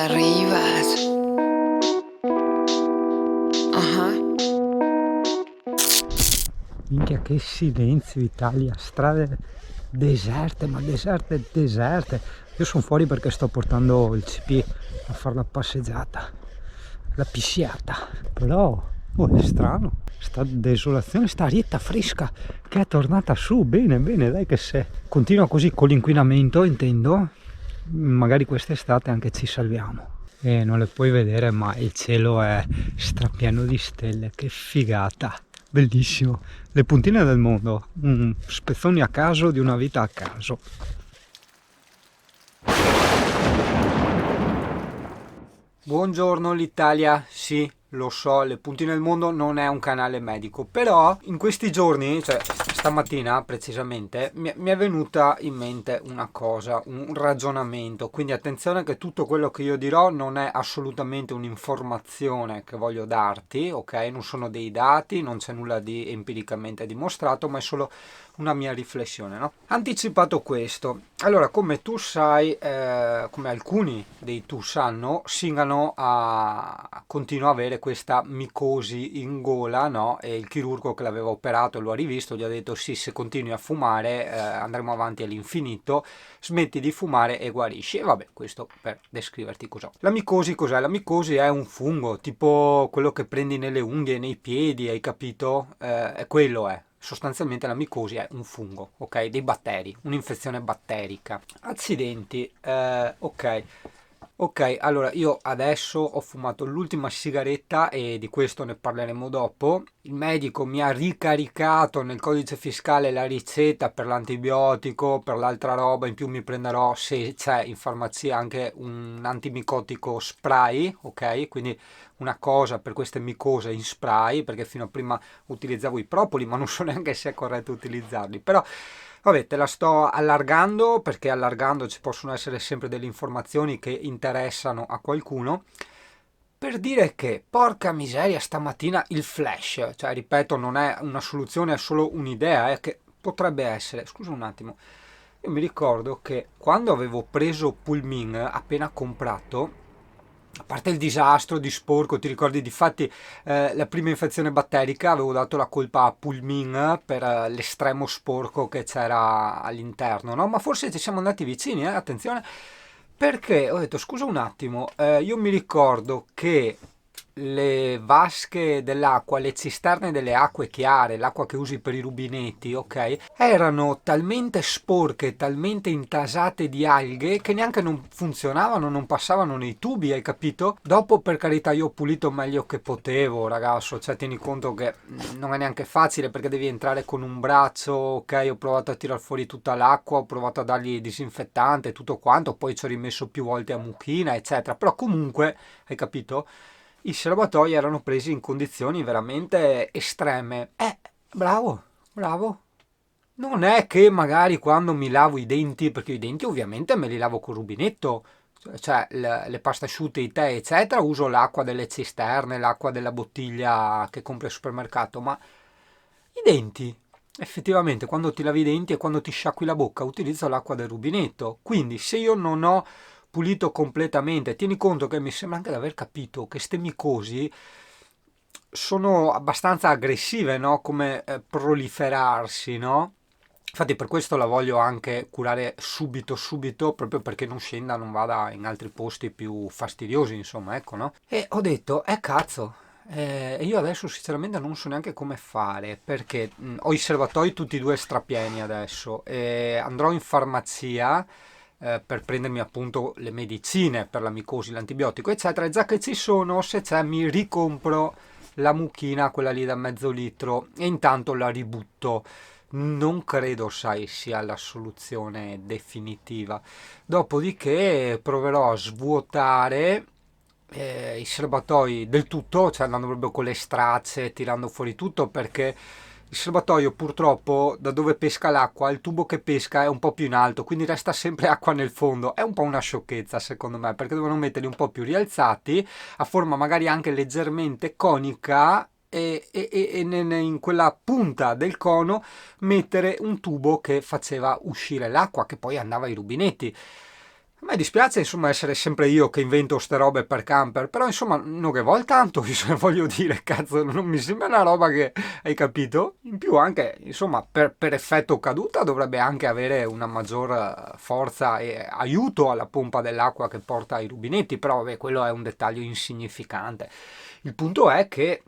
arrivas. Minchia, che silenzio Italia, strade deserte, ma deserte. Io sono fuori perché sto portando il CP a fare la passeggiata, la pisciata. Però, è strano, sta desolazione, sta arietta fresca che è tornata su, bene, dai che se continua così con l'inquinamento, intendo, magari quest'estate anche ci salviamo. E non le puoi vedere, ma il cielo è strapieno di stelle, che figata, bellissimo. Le puntine del mondo, spezzoni a caso di una vita a caso. Buongiorno l'Italia, sì, lo so, Le Puntine del Mondo non è un canale medico, però in questi giorni, cioè stamattina precisamente, mi è venuta in mente una cosa, un ragionamento, quindi attenzione che tutto quello che io dirò non è assolutamente un'informazione che voglio darti, ok? Non sono dei dati, non c'è nulla di empiricamente dimostrato, ma è solo una mia riflessione, no? Anticipato questo, allora come tu sai, come alcuni dei tu sanno, Singano continua a avere questa micosi in gola, no? E il chirurgo che l'aveva operato lo ha rivisto, gli ha detto sì, se continui a fumare andremo avanti all'infinito, smetti di fumare e guarisci. E vabbè, questo per descriverti cos'è. La micosi cos'è? La micosi è un fungo, tipo quello che prendi nelle unghie, nei piedi, hai capito? È quello è. Sostanzialmente la micosi è un fungo, ok? Dei batteri, un'infezione batterica. Accidenti, ok. Ok, allora io adesso ho fumato l'ultima sigaretta e di questo ne parleremo dopo. Il medico mi ha ricaricato nel codice fiscale la ricetta per l'antibiotico, per l'altra roba, in più mi prenderò se c'è in farmacia anche un antimicotico spray, ok? Quindi una cosa per queste micose in spray, perché fino a prima utilizzavo i propoli, ma non so neanche se è corretto utilizzarli. Però vabbè, te la sto allargando perché allargando ci possono essere sempre delle informazioni che interessano a qualcuno. Per dire che, porca miseria, stamattina il flash, cioè ripeto, non è una soluzione, è solo un'idea, che potrebbe essere. Scusa un attimo, io mi ricordo che quando avevo preso Pulmin appena comprato, a parte il disastro di sporco, ti ricordi, difatti la prima infezione batterica avevo dato la colpa a Pulmin per l'estremo sporco che c'era all'interno, no? Ma forse ci siamo andati vicini, attenzione, perché ho detto scusa un attimo, io mi ricordo che le vasche dell'acqua, le cisterne delle acque chiare, l'acqua che usi per i rubinetti, ok, erano talmente sporche, talmente intasate di alghe che neanche non funzionavano, non passavano nei tubi, hai capito? Dopo, per carità, io ho pulito meglio che potevo, ragazzo, cioè tieni conto che non è neanche facile perché devi entrare con un braccio, ok, ho provato a tirar fuori tutta l'acqua, ho provato a dargli disinfettante, tutto quanto, poi ci ho rimesso più volte a mucchina, eccetera, però comunque, hai capito? I serbatoi erano presi in condizioni veramente estreme. Bravo, bravo. Non è che magari quando mi lavo i denti, perché i denti ovviamente me li lavo col rubinetto, cioè le pasta asciutte, i tè, eccetera, uso l'acqua delle cisterne, l'acqua della bottiglia che compri al supermercato, ma i denti, effettivamente, quando ti lavi i denti e quando ti sciacqui la bocca, utilizzo l'acqua del rubinetto. Quindi, se io non ho pulito completamente, tieni conto che mi sembra anche di aver capito che ste micosi sono abbastanza aggressive, no? Come proliferarsi, no? Infatti per questo la voglio anche curare subito, proprio perché non scenda, non vada in altri posti più fastidiosi, insomma, ecco, no? E ho detto, cazzo, io adesso sinceramente non so neanche come fare, perché ho i serbatoi tutti e due strapieni adesso, e andrò in farmacia per prendermi appunto le medicine per la micosi, l'antibiotico, eccetera, e già che ci sono, se c'è, mi ricompro la mucchina, quella lì da mezzo litro, e intanto la ributto. Non credo, sai, sia la soluzione definitiva. Dopodiché proverò a svuotare i serbatoi del tutto, cioè andando proprio con le stracce, tirando fuori tutto, perché il serbatoio purtroppo da dove pesca l'acqua, il tubo che pesca è un po' più in alto, quindi resta sempre acqua nel fondo. È un po' una sciocchezza secondo me, perché devono metterli un po' più rialzati, a forma magari anche leggermente conica, e in quella punta del cono mettere un tubo che faceva uscire l'acqua che poi andava ai rubinetti. A me dispiace insomma essere sempre io che invento ste robe per camper, però insomma non che vuol tanto, voglio dire, cazzo, non mi sembra una roba che hai capito? In più anche, insomma, per effetto caduta dovrebbe anche avere una maggior forza e aiuto alla pompa dell'acqua che porta ai rubinetti, però vabbè, quello è un dettaglio insignificante. Il punto è che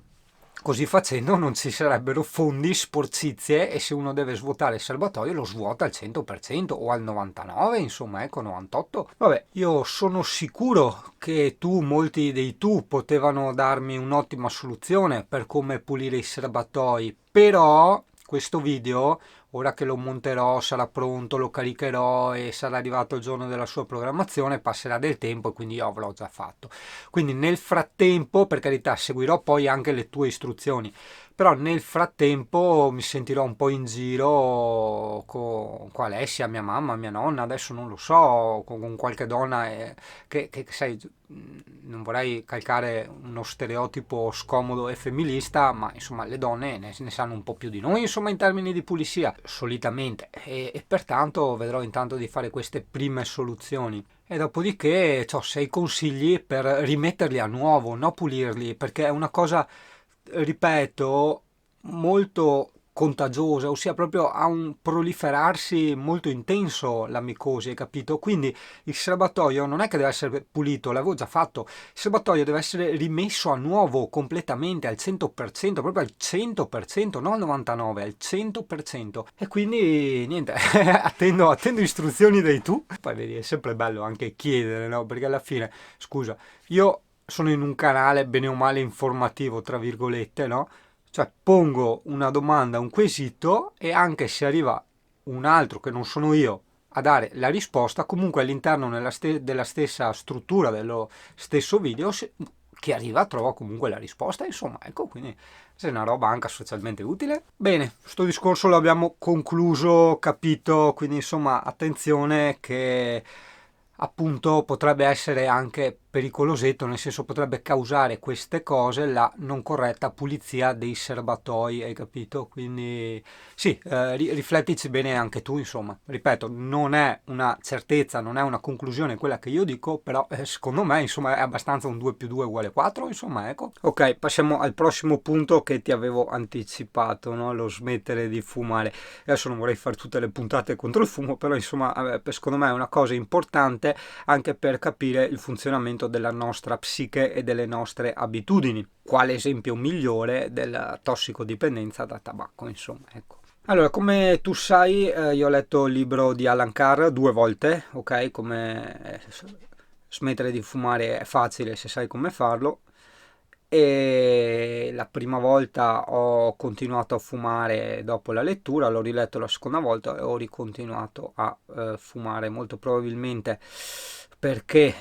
così facendo non ci sarebbero fondi, sporcizie e se uno deve svuotare il serbatoio lo svuota al 100% o al 99%, insomma, ecco, 98%. Vabbè, io sono sicuro che molti dei potevano darmi un'ottima soluzione per come pulire i serbatoi, però questo video, ora che lo monterò, sarà pronto, lo caricherò e sarà arrivato il giorno della sua programmazione, passerà del tempo e quindi io avrò già fatto. Quindi nel frattempo, per carità, seguirò poi anche le tue istruzioni, però nel frattempo mi sentirò un po' in giro con Alessia, mia mamma, mia nonna, adesso non lo so, con qualche donna che sai, non vorrei calcare uno stereotipo scomodo e femminista, ma insomma le donne ne sanno un po' più di noi, insomma, in termini di pulizia, solitamente, e pertanto vedrò intanto di fare queste prime soluzioni. E dopodiché ho 6 consigli per rimetterli a nuovo, non pulirli, perché è una cosa, ripeto, molto contagiosa, ossia proprio ha un proliferarsi molto intenso la micosi, hai capito? Quindi il serbatoio non è che deve essere pulito, l'avevo già fatto, il serbatoio deve essere rimesso a nuovo completamente al 100%, proprio al 100%, non al 99%, al 100%. E quindi niente, attendo istruzioni dai tu. Poi vedi, è sempre bello anche chiedere, no? Perché alla fine, scusa, io sono in un canale bene o male informativo, tra virgolette, no? Cioè pongo una domanda, un quesito e anche se arriva un altro che non sono io a dare la risposta, comunque all'interno della stessa struttura dello stesso video, chi arriva trova comunque la risposta, insomma, ecco, quindi se è una roba anche socialmente utile. Bene, questo discorso lo abbiamo concluso, capito, quindi insomma attenzione che appunto potrebbe essere anche pericolosetto, nel senso potrebbe causare queste cose la non corretta pulizia dei serbatoi, hai capito? Quindi sì, riflettici bene anche tu, insomma, ripeto, non è una certezza, non è una conclusione quella che io dico, però secondo me insomma è abbastanza un 2 più 2 uguale 4, insomma, ecco. Ok, passiamo al prossimo punto che ti avevo anticipato, no? Lo smettere di fumare. Adesso non vorrei fare tutte le puntate contro il fumo, però insomma secondo me è una cosa importante anche per capire il funzionamento della nostra psiche e delle nostre abitudini. Quale esempio migliore della tossicodipendenza da tabacco, insomma, ecco. Allora, come tu sai, io ho letto il libro di Alan Carr 2 volte, ok? Come smettere di fumare è facile se sai come farlo. E la prima volta ho continuato a fumare dopo la lettura, l'ho riletto la seconda volta e ho ricontinuato a fumare, molto probabilmente perché,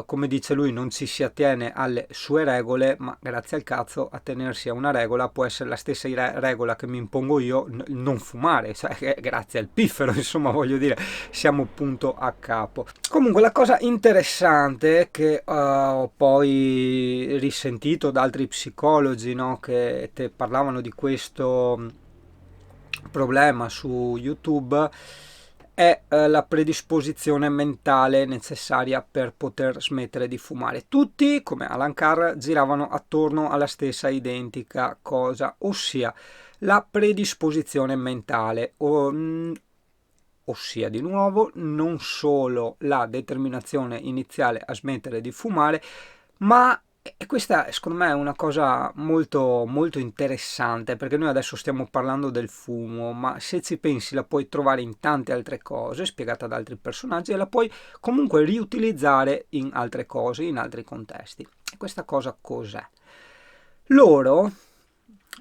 come dice lui, non ci si attiene alle sue regole, ma grazie al cazzo a tenersi a una regola può essere la stessa regola che mi impongo io, non fumare, cioè grazie al piffero, insomma, voglio dire, siamo punto a capo. Comunque la cosa interessante che ho poi risentito da altri psicologi, no, che te parlavano di questo problema su YouTube è la predisposizione mentale necessaria per poter smettere di fumare. Tutti, come Alan Carr, giravano attorno alla stessa identica cosa, ossia la predisposizione mentale, ossia di nuovo non solo la determinazione iniziale a smettere di fumare, ma e questa secondo me è una cosa molto molto interessante, perché noi adesso stiamo parlando del fumo, ma se ci pensi la puoi trovare in tante altre cose, spiegata da altri personaggi, e la puoi comunque riutilizzare in altre cose, in altri contesti. E questa cosa cos'è? Loro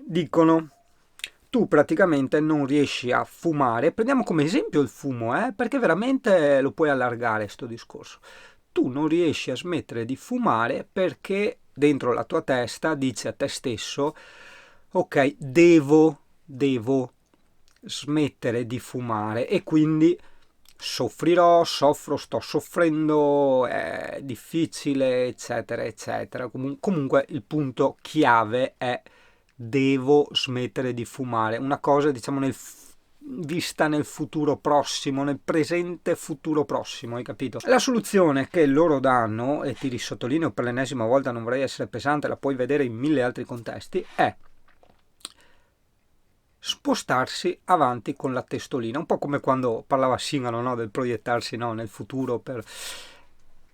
dicono: tu praticamente non riesci a fumare, prendiamo come esempio il fumo, perché veramente lo puoi allargare sto discorso. Tu non riesci a smettere di fumare perché dentro la tua testa dici a te stesso: ok, devo smettere di fumare e quindi soffro, sto soffrendo, è difficile, eccetera, eccetera. Comunque il punto chiave è devo smettere di fumare. Una cosa, diciamo, vista nel futuro prossimo, nel presente futuro prossimo, hai capito? La soluzione che loro danno, e ti risottolineo per l'ennesima volta, non vorrei essere pesante, la puoi vedere in 1000 altri contesti, è spostarsi avanti con la testolina, un po' come quando parlava Singano, no? Del proiettarsi, no? Nel futuro per...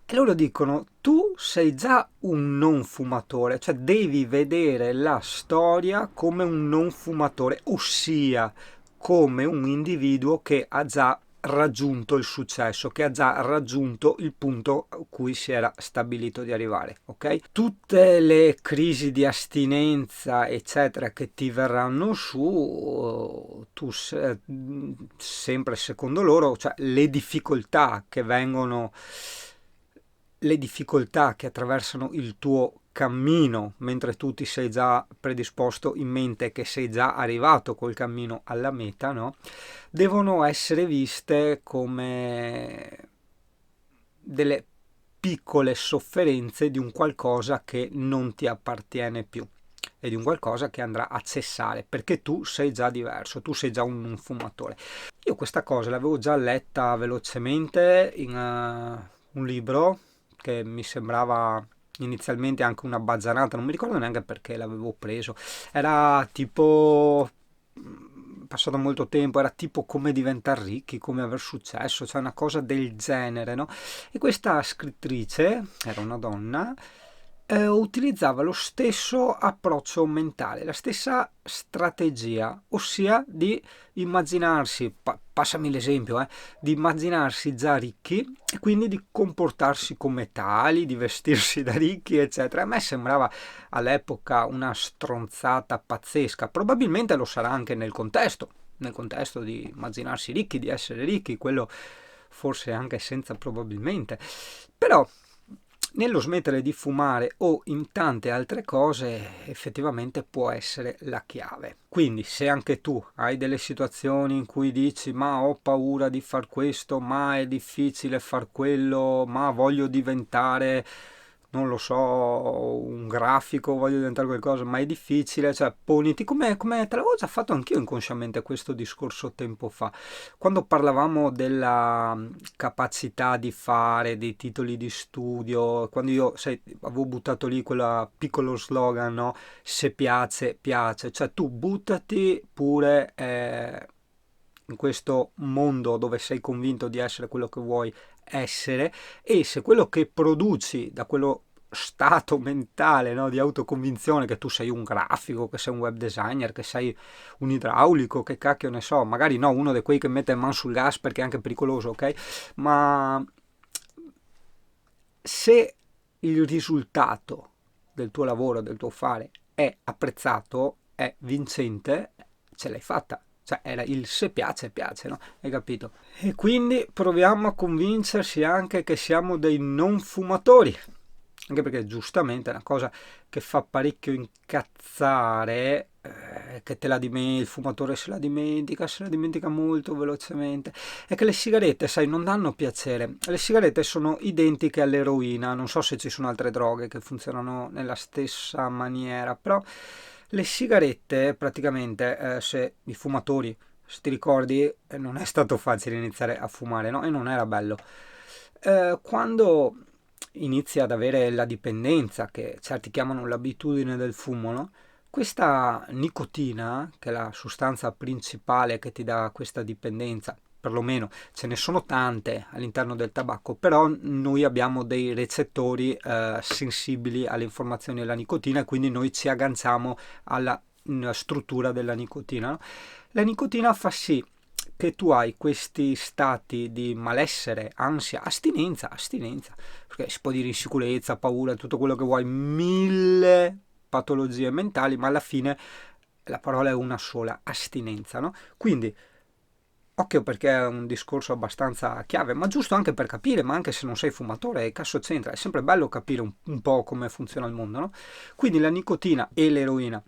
E loro dicono, tu sei già un non fumatore, cioè devi vedere la storia come un non fumatore, ossia come un individuo che ha già raggiunto il successo, che ha già raggiunto il punto a cui si era stabilito di arrivare, ok? Tutte le crisi di astinenza, eccetera, che ti verranno su, tu sempre secondo loro, cioè le difficoltà che vengono, le difficoltà che attraversano il tuo cammino, mentre tu ti sei già predisposto in mente che sei già arrivato col cammino alla meta, no? Devono essere viste come delle piccole sofferenze di un qualcosa che non ti appartiene più e di un qualcosa che andrà a cessare, perché tu sei già diverso, tu sei già un fumatore. Io questa cosa l'avevo già letta velocemente in un libro che mi sembrava inizialmente anche una bazzanata, non mi ricordo neanche perché l'avevo preso, era tipo, passato molto tempo, era tipo come diventare ricchi, come aver successo, cioè una cosa del genere, no? E questa scrittrice, era una donna, utilizzava lo stesso approccio mentale, la stessa strategia, ossia di immaginarsi, passami l'esempio, di immaginarsi già ricchi e quindi di comportarsi come tali, di vestirsi da ricchi, eccetera. A me sembrava all'epoca una stronzata pazzesca, probabilmente lo sarà anche nel contesto di immaginarsi ricchi, di essere ricchi, quello forse anche senza probabilmente, però nello smettere di fumare o in tante altre cose effettivamente può essere la chiave. Quindi se anche tu hai delle situazioni in cui dici ma ho paura di far questo, ma è difficile far quello, ma voglio diventare, non lo so, un grafico, voglio diventare qualcosa, ma è difficile, cioè poniti come te l'avevo già fatto anch'io inconsciamente questo discorso tempo fa, quando parlavamo della capacità di fare dei titoli di studio, quando io avevo buttato lì quel piccolo slogan, no? Se piace, piace, cioè tu buttati pure in questo mondo dove sei convinto di essere quello che vuoi essere, e se quello che produci da quello stato mentale, no, di autoconvinzione che tu sei un grafico, che sei un web designer, che sei un idraulico, che cacchio ne so, magari no, uno di quei che mette mano sul gas perché è anche pericoloso, ok? Ma se il risultato del tuo lavoro, del tuo fare è apprezzato, è vincente, ce l'hai fatta. Cioè era il se piace, piace, no? Hai capito? E quindi proviamo a convincersi anche che siamo dei non fumatori, anche perché giustamente è una cosa che fa parecchio incazzare, che il fumatore se la dimentica molto velocemente, è che le sigarette, sai, non danno piacere. Le sigarette sono identiche all'eroina, non so se ci sono altre droghe che funzionano nella stessa maniera, però le sigarette praticamente, se i fumatori, se ti ricordi, non è stato facile iniziare a fumare, no? E non era bello. Quando inizi ad avere la dipendenza, che certi chiamano l'abitudine del fumo, no? Questa nicotina, che è la sostanza principale che ti dà questa dipendenza, perlomeno ce ne sono tante all'interno del tabacco, però noi abbiamo dei recettori sensibili alle informazioni della nicotina e quindi noi ci agganciamo alla struttura della nicotina, no? La nicotina fa sì che tu hai questi stati di malessere, ansia, astinenza, perché si può dire insicurezza, paura, tutto quello che vuoi, mille patologie mentali, ma alla fine la parola è una sola, astinenza, no? Quindi, occhio perché è un discorso abbastanza chiave, ma giusto anche per capire, ma anche se non sei fumatore, cazzo c'entra, è sempre bello capire un po' come funziona il mondo, no? Quindi la nicotina e l'eroina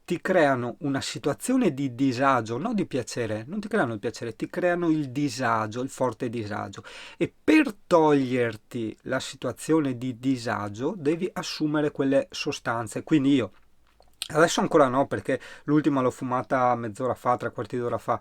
ti creano una situazione di disagio, non di piacere, non ti creano il piacere, ti creano il disagio, il forte disagio. E per toglierti la situazione di disagio devi assumere quelle sostanze. Quindi io, adesso ancora no, perché l'ultima l'ho fumata mezz'ora fa, tre quarti d'ora fa,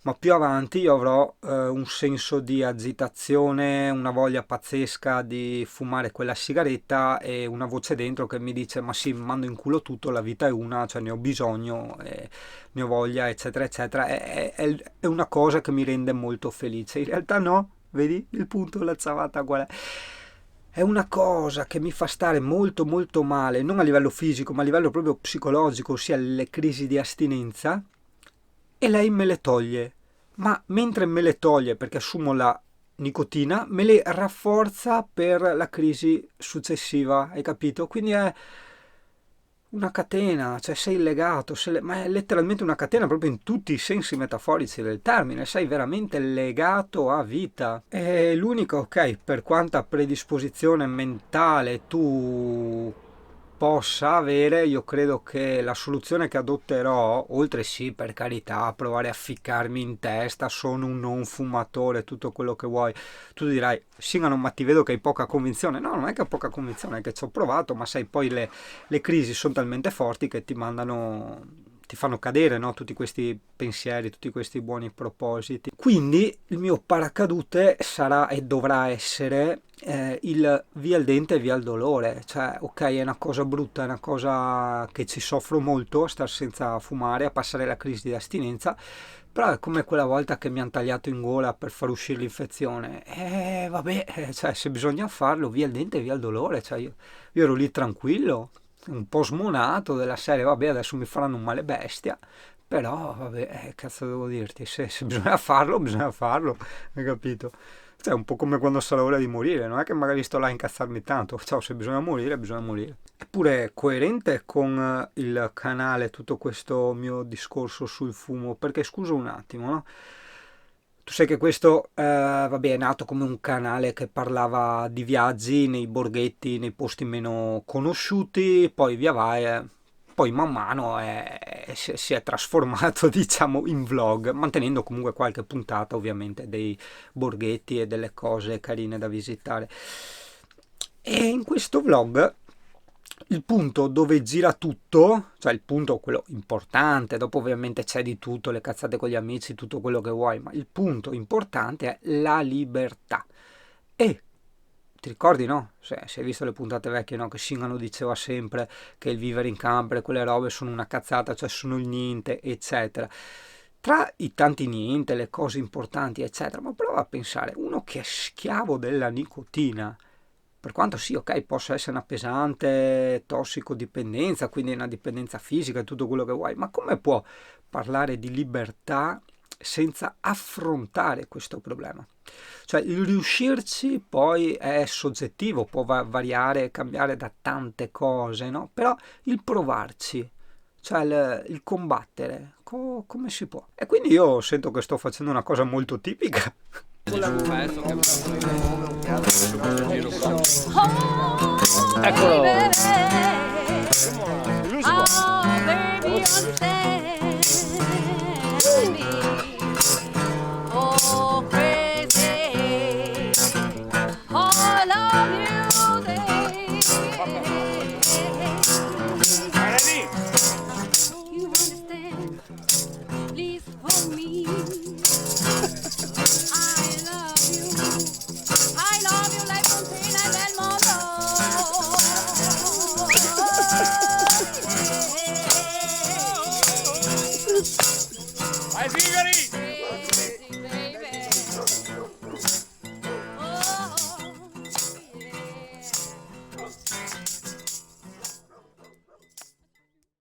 ma più avanti io avrò un senso di agitazione, una voglia pazzesca di fumare quella sigaretta e una voce dentro che mi dice ma sì, mando in culo tutto, la vita è una, cioè ne ho bisogno, ne ho voglia, eccetera, eccetera. È una cosa che mi rende molto felice. In realtà no, vedi il punto, la ciavata qual è? È una cosa che mi fa stare molto molto male, non a livello fisico, ma a livello proprio psicologico, ossia le crisi di astinenza, e lei me le toglie. Ma mentre me le toglie perché assumo la nicotina, me le rafforza per la crisi successiva, hai capito? Quindi è una catena, cioè sei legato, ma è letteralmente una catena proprio in tutti i sensi metaforici del termine, sei veramente legato a vita. E l'unico, ok, per quanta predisposizione mentale tu possa avere, io credo che la soluzione che adotterò, oltre sì, per carità, a provare a ficcarmi in testa, sono un non fumatore, tutto quello che vuoi, tu dirai, Singano, ma ti vedo che hai poca convinzione. No, non è che ho poca convinzione, è che ci ho provato, ma sai, poi le crisi sono talmente forti che ti fanno cadere, no? Tutti questi pensieri, tutti questi buoni propositi. Quindi il mio paracadute sarà e dovrà essere il via il dente e via il dolore. Cioè, ok, è una cosa brutta, è una cosa che ci soffro molto a star senza fumare, a passare la crisi di astinenza, però è come quella volta che mi hanno tagliato in gola per far uscire l'infezione. Vabbè, cioè, se bisogna farlo, via il dente e via il dolore. Cioè, io ero lì tranquillo, un po' smonato della serie, vabbè, adesso mi faranno un male bestia, però, vabbè, cazzo devo dirti, se bisogna farlo, hai capito? Cioè, è un po' come quando sarà ora di morire, non è che magari sto là a incazzarmi tanto, ciao, se bisogna morire, bisogna morire. Eppure coerente con il canale tutto questo mio discorso sul fumo, perché scusa un attimo, no? Tu sai che questo, vabbè, è nato come un canale che parlava di viaggi nei borghetti, nei posti meno conosciuti, poi via vai, poi man mano si è trasformato, diciamo, in vlog, mantenendo comunque qualche puntata, ovviamente, dei borghetti e delle cose carine da visitare. E in questo vlog il punto dove gira tutto, cioè il punto quello importante, dopo ovviamente c'è di tutto, le cazzate con gli amici, tutto quello che vuoi, ma il punto importante è la libertà. E ti ricordi, no? Se hai visto le puntate vecchie, no? Che Singano diceva sempre che il vivere in camper, quelle robe sono una cazzata, cioè sono il niente, eccetera. Tra i tanti niente, le cose importanti, eccetera, ma prova a pensare, uno che è schiavo della nicotina, per quanto sì, ok, possa essere una pesante tossicodipendenza, quindi una dipendenza fisica e tutto quello che vuoi, ma come può parlare di libertà senza affrontare questo problema? Cioè, il riuscirci poi è soggettivo, può variare e cambiare da tante cose, no? Però il provarci, cioè il combattere, come si può? E quindi io sento che sto facendo una cosa molto tipica. Eccolo. Oh, baby,